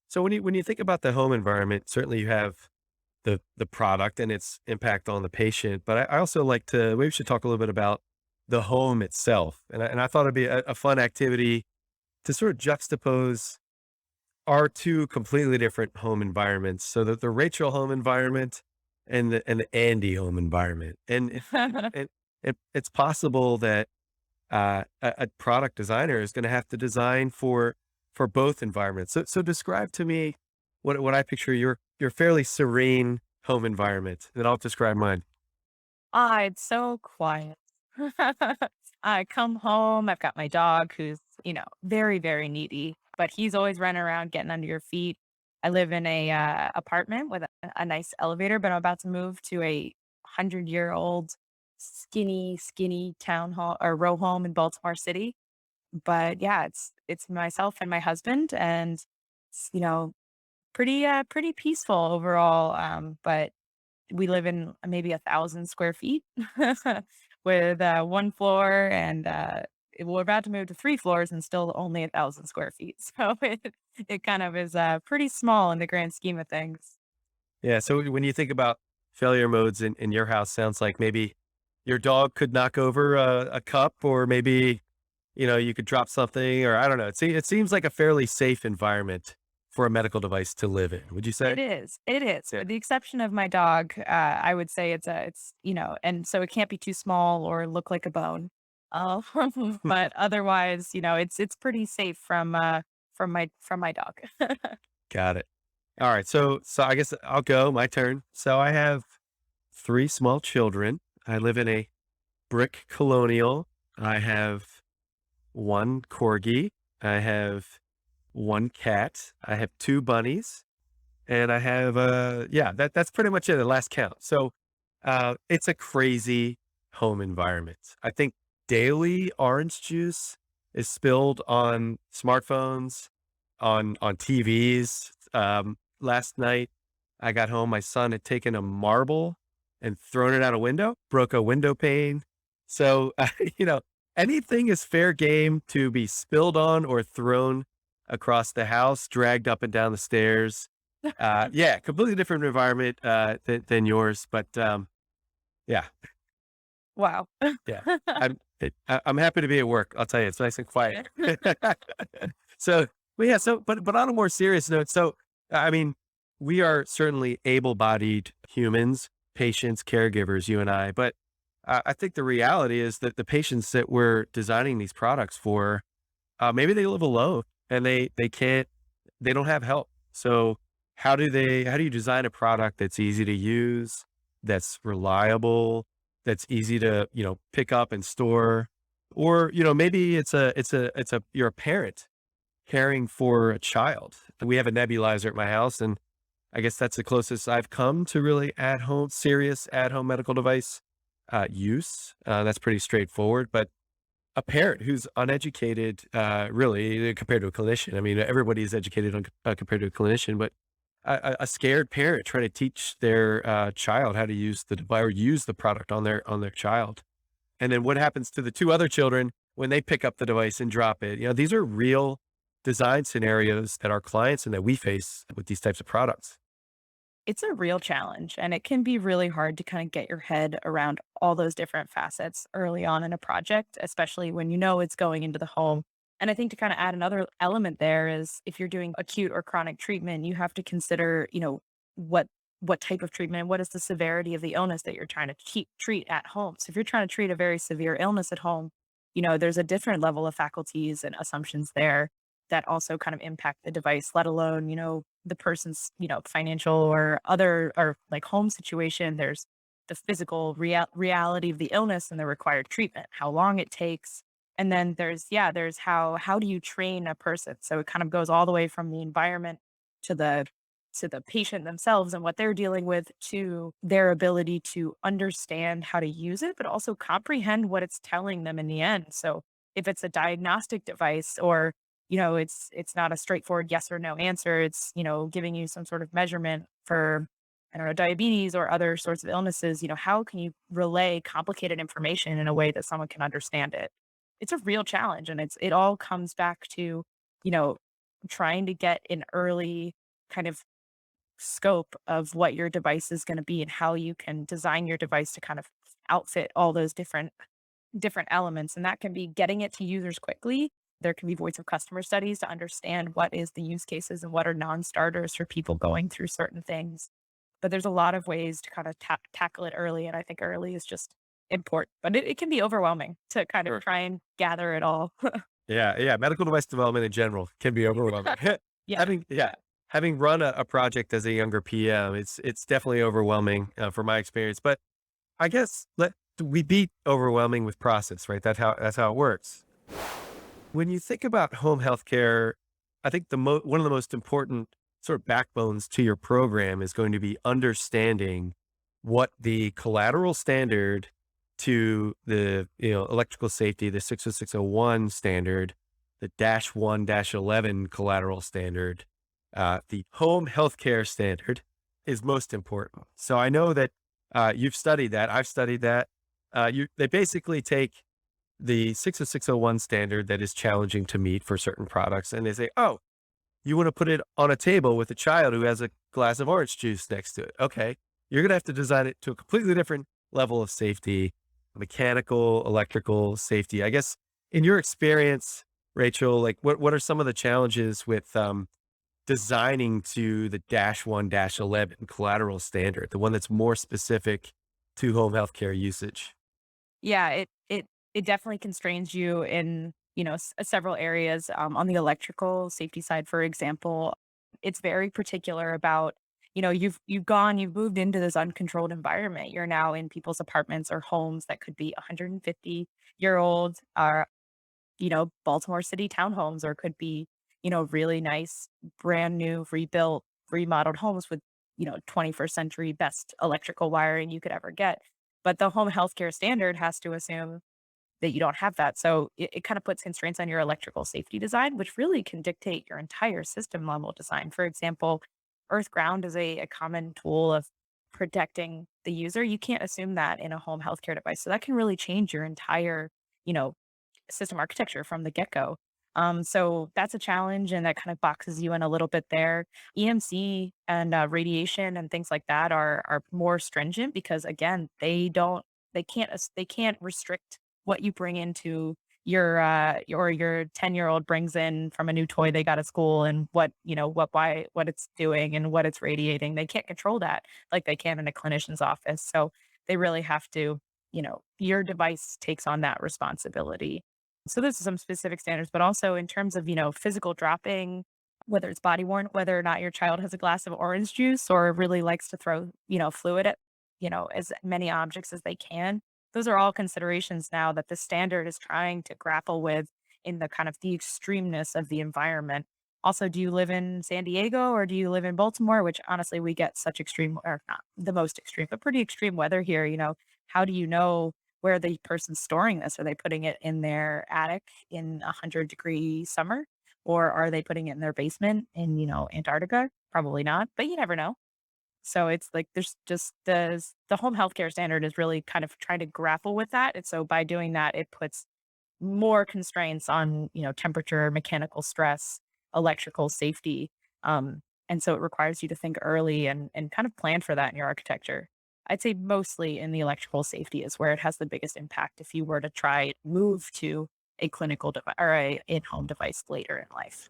So when you think about the home environment, certainly you have the product and its impact on the patient, but I also like to maybe we should talk a little bit about the home itself. And I thought it'd be a fun activity to sort of juxtapose our two completely different home environments. So that the Rachel home environment and the Andy home environment. And it's possible that a product designer is going to have to design for both environments. So describe to me what I picture your fairly serene home environment, and I'll describe mine. Ah, it's so quiet. I come home, I've got my dog who's, very, very needy, but he's always running around getting under your feet. I live in a apartment with a nice elevator, but I'm about to move to a 100-year-old skinny, skinny town hall or row home in Baltimore City. But yeah, it's myself and my husband and it's, pretty peaceful overall. But we live in maybe 1,000 square feet with, 1 floor and, we're about to move to 3 floors and still only 1,000 square feet. So it kind of is, pretty small in the grand scheme of things. Yeah. So when you think about failure modes in your house, sounds like maybe your dog could knock over a cup, or maybe you could drop something, or I don't know. It seems like a fairly safe environment for a medical device to live in. Would you say? It is, Yeah. with the exception of my dog, I would say and so it can't be too small or look like a bone. Uh, but otherwise, it's pretty safe from my dog. Got it. All right. So I guess I'll go. My turn. So I have three small children. I live in a brick colonial. I have one corgi. I have one cat. I have two bunnies, and I have yeah. That's pretty much it. The last count. So it's a crazy home environment. I think daily orange juice is spilled on smartphones, on TVs. Last night I got home, my son had taken a marble and thrown it out a window, broke a window pane. So, you know, anything is fair game to be spilled on or thrown across the house, dragged up and down the stairs. Yeah, completely different environment than yours, but yeah, Wow. yeah. I'm happy to be at work. I'll tell you, it's nice and quiet. So, but yeah, but on a more serious note, so I mean, we are certainly able-bodied humans, patients, caregivers, you and I, but I think the reality is that the patients that we're designing these products for, maybe they live alone and they don't have help. So how do you design a product that's easy to use, that's reliable, that's easy to, pick up and store? Or, maybe you're a parent caring for a child. We have a nebulizer at my house, and I guess that's the closest I've come to really serious at home medical device use. That's pretty straightforward, but a parent who's uneducated, really compared to a clinician. I mean, everybody's educated compared to a clinician, but a scared parent trying to teach their child how to use the device or use the product on their child. And then what happens to the two other children when they pick up the device and drop it? These are real design scenarios that our clients and that we face with these types of products. It's a real challenge, and it can be really hard to kinda get your head around all those different facets early on in a project, especially when you know it's going into the home. And I think to kinda add another element there is if you're doing acute or chronic treatment, you have to consider, what what type of treatment, what is the severity of the illness that you're trying to treat at home. So if you're trying to treat a very severe illness at home, there's a different level of faculties and assumptions there that also kind of impact the device, let alone, the person's, financial or other or like home situation. There's the physical reality of the illness and the required treatment, how long it takes. And then there's how do you train a person? So it kind of goes all the way from the environment to the patient themselves and what they're dealing with to their ability to understand how to use it, but also comprehend what it's telling them in the end. So if it's a diagnostic device or it's not a straightforward yes or no answer. It's, giving you some sort of measurement for, I don't know, diabetes or other sorts of illnesses. How can you relay complicated information in a way that someone can understand it? It's a real challenge. And it all comes back to, you know, trying to get an early kind of scope of what your device is going to be and how you can design your device to kind of outfit all those different elements, and that can be getting it to users quickly. There can be voice of customer studies to understand what is the use cases and what are non-starters for people going through certain things. But there's a lot of ways to kind of tackle it early, and I think early is just important. But it can be overwhelming to kind of Sure. try and gather it all. Yeah, yeah, medical device development in general can be overwhelming. Yeah. Having run a project as a younger PM, it's definitely overwhelming, from my experience, but I guess we beat overwhelming with process, right? That's how it works. When you think about home healthcare, I think one of the most important sort of backbones to your program is going to be understanding what the collateral standard to the electrical safety, the 60601 standard, the -1-11 collateral standard, the home healthcare standard is most important. So I know that you've studied that. I've studied that. They basically take the 60601 standard that is challenging to meet for certain products. And they say, oh, you want to put it on a table with a child who has a glass of orange juice next to it. Okay. You're going to have to design it to a completely different level of safety, mechanical, electrical safety. I guess in your experience, Rachel, like what are some of the challenges with designing to the -1-11 collateral standard, the one that's more specific to home healthcare usage? Yeah, it definitely constrains you in, several areas. On the electrical safety side, for example, it's very particular about, you've moved into this uncontrolled environment. You're now in people's apartments or homes that could be 150-year-old, Baltimore City townhomes, or could be, really nice, brand new, rebuilt, remodeled homes with, 21st century best electrical wiring you could ever get. But the home healthcare standard has to assume that you don't have that. So it kind of puts constraints on your electrical safety design, which really can dictate your entire system level design. For example, earth ground is a common tool of protecting the user. You can't assume that in a home healthcare device. So that can really change your entire, you know, system architecture from the get-go. So that's a challenge, and that kind of boxes you in a little bit there. EMC and radiation and things like that are more stringent because again, they can't restrict what you bring into your 10-year-old brings in from a new toy they got at school, and what it's doing and what it's radiating. They can't control that like they can in a clinician's office. So they really have to, your device takes on that responsibility. So there's some specific standards, but also in terms of, physical dropping, whether it's body worn, whether or not your child has a glass of orange juice or really likes to throw, fluid at, as many objects as they can. Those are all considerations now that the standard is trying to grapple with in the kind of the extremeness of the environment. Also, do you live in San Diego or do you live in Baltimore? Which honestly, we get such extreme, or not the most extreme, but pretty extreme weather here. How do you know where the person's storing this? Are they putting it in their attic in 100-degree summer? Or are they putting it in their basement in, Antarctica? Probably not, but you never know. So it's like there's just the home healthcare standard is really kind of trying to grapple with that. And so by doing that, it puts more constraints on, temperature, mechanical stress, electrical safety. And so it requires you to think early and kind of plan for that in your architecture. I'd say mostly in the electrical safety is where it has the biggest impact if you were to try move to a clinical device or a in-home device later in life.